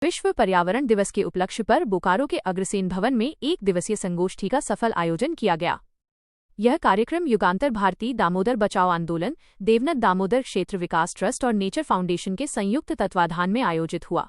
विश्व पर्यावरण दिवस के उपलक्ष्य पर बोकारो के अग्रसेन भवन में एक दिवसीय संगोष्ठी का सफल आयोजन किया गया। यह कार्यक्रम युगांतर भारती दामोदर बचाओ आंदोलन, देवनद दामोदर क्षेत्र विकास ट्रस्ट और नेचर फाउंडेशन के संयुक्त तत्वाधान में आयोजित हुआ।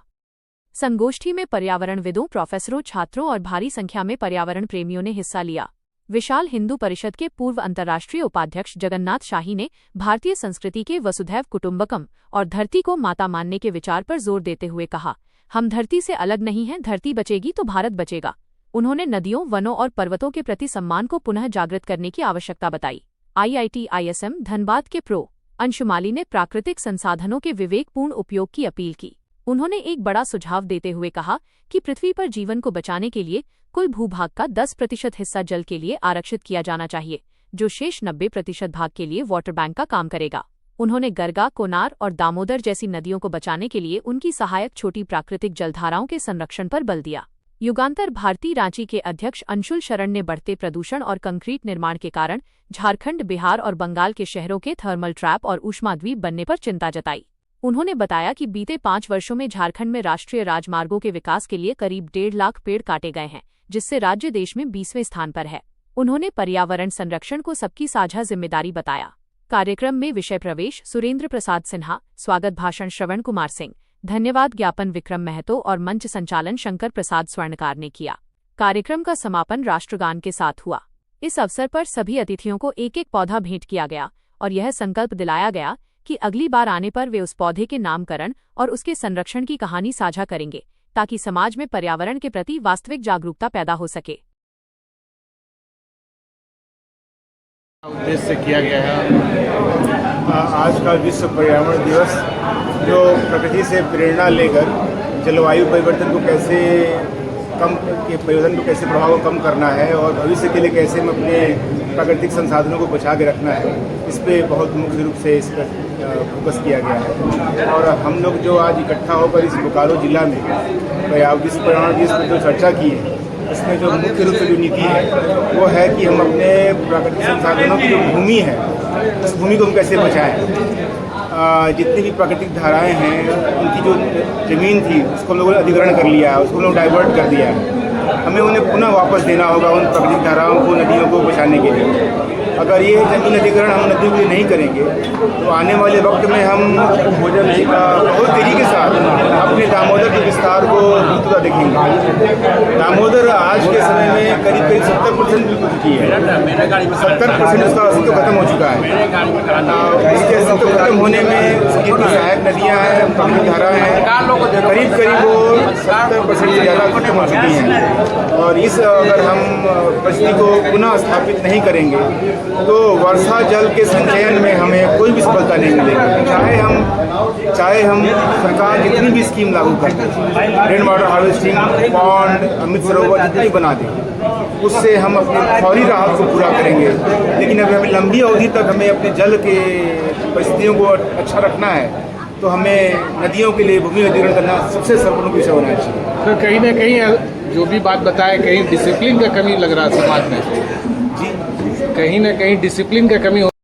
संगोष्ठी में पर्यावरणविदों, प्रोफेसरों, छात्रों और भारी संख्या में पर्यावरण प्रेमियों ने हिस्सा लिया। विशाल हिंदू परिषद के पूर्व अंतर्राष्ट्रीय उपाध्यक्ष जगन्नाथ शाही ने भारतीय संस्कृति के वसुधैव कुटुंबकम और धरती को माता मानने के विचार पर जोर देते हुए कहा, हम धरती से अलग नहीं हैं, धरती बचेगी तो भारत बचेगा। उन्होंने नदियों, वनों और पर्वतों के प्रति सम्मान को पुनः जागृत करने की आवश्यकता बताई। IIT-ISM धनबाद के प्रो अंशुमाली ने प्राकृतिक संसाधनों के विवेकपूर्ण उपयोग की अपील की। उन्होंने एक बड़ा सुझाव देते हुए कहा कि पृथ्वी पर जीवन को बचाने के लिए कुल भूभाग का 10% हिस्सा जल के लिए आरक्षित किया जाना चाहिए, जो शेष 90% भाग के लिए वाटर बैंक का काम करेगा। उन्होंने गरगा, कोनार और दामोदर जैसी नदियों को बचाने के लिए उनकी सहायक छोटी प्राकृतिक जलधाराओं के संरक्षण पर बल दिया। युगांतर भारती रांची के अध्यक्ष अंशुल शरण ने बढ़ते प्रदूषण और कंक्रीट निर्माण के कारण झारखंड, बिहार और बंगाल के शहरों के थर्मल ट्रैप और ऊष्माद्वीप बनने पर चिंता जताई। उन्होंने बताया कि बीते 5 वर्षों में झारखंड में राष्ट्रीय राजमार्गों के विकास के लिए करीब 1.5 लाख पेड़ काटे गए हैं, जिससे राज्य देश में 20वें स्थान पर है। उन्होंने पर्यावरण संरक्षण को सबकी साझा जिम्मेदारी बताया। कार्यक्रम में विषय प्रवेश सुरेंद्र प्रसाद सिन्हा, स्वागत भाषण श्रवण कुमार सिंह, धन्यवाद ज्ञापन विक्रम महतो और मंच संचालन शंकर प्रसाद स्वर्णकार ने किया। कार्यक्रम का समापन राष्ट्रगान के साथ हुआ। इस अवसर पर सभी अतिथियों को एक एक पौधा भेंट किया गया और यह संकल्प दिलाया गया कि अगली बार आने पर वे उस पौधे के नामकरण और उसके संरक्षण की कहानी साझा करेंगे, ताकि समाज में पर्यावरण के प्रति वास्तविक जागरूकता पैदा हो सके। उद्देश्य से किया गया है आज का विश्व पर्यावरण दिवस, जो प्रकृति से प्रेरणा लेकर जलवायु परिवर्तन को कैसे प्रभाव को कम करना है और भविष्य के लिए कैसे हम अपने प्राकृतिक संसाधनों को बचा के रखना है, इस पे बहुत मुख्य रूप से इस पर फोकस किया गया है। और हम लोग जो आज इकट्ठा होकर इस बोकारो जिला में विश्व पर्यावरण दिवस पर जो चर्चा की है, इसमें जो मुख्य रूप से जो नीति है वो है कि हम अपने प्राकृतिक संसाधनों की जो भूमि है, उस भूमि को हम कैसे बचाएं। जितनी भी प्राकृतिक धाराएं हैं, उनकी जो ज़मीन थी उसको हम लोगों ने अधिग्रहण कर लिया है, उसको हम लोग डाइवर्ट कर दिया है। हमें उन्हें पुनः वापस देना होगा उन प्राकृतिक धाराओं को, नदियों को बचाने के लिए। अगर ये ज़मीन अधिग्रहण हम नदियों के लिए नहीं करेंगे तो आने वाले वक्त में हम भोजन का बहुत तेजी के साथ अपने दामोदर के विस्तार को पूरा देखेंगे। दामोदर आज के समय में करीब 70% बिल्कुल चुकी है। 70% उसका अस्तित्व खत्म हो चुका है। इसके अस्तित्व खत्म होने में उसकी सहायक नदियाँ हैं, प्राकृतिक धाराएँ हैं, करीब वो 70% से ज़्यादा खत्म हो चुकी हैं। और इस अगर हम परिस्थिति को पुनः स्थापित नहीं करेंगे तो वर्षा जल के संचयन में हमें कोई भी सफलता नहीं मिलेगी। चाहे हम सरकार जितनी भी स्कीम लागू करते हैं, rain water harvesting, pond, Amrit Sarovar जितनी बना दें, उससे हम अपने फौरी राहत को पूरा करेंगे। लेकिन अगर हमें लंबी अवधि तक हमें अपने जल के परिस्थितियों को अच्छा रखना है तो हमें नदियों के लिए भूमि अधिग्रहण करना सबसे सर्वप्रमुख विषय होना चाहिए। तो कहीं ना कहीं जो भी बात बताए, कहीं डिसिप्लिन का कमी लग रहा है समाज में, कहीं ना कहीं डिसिप्लिन का कमी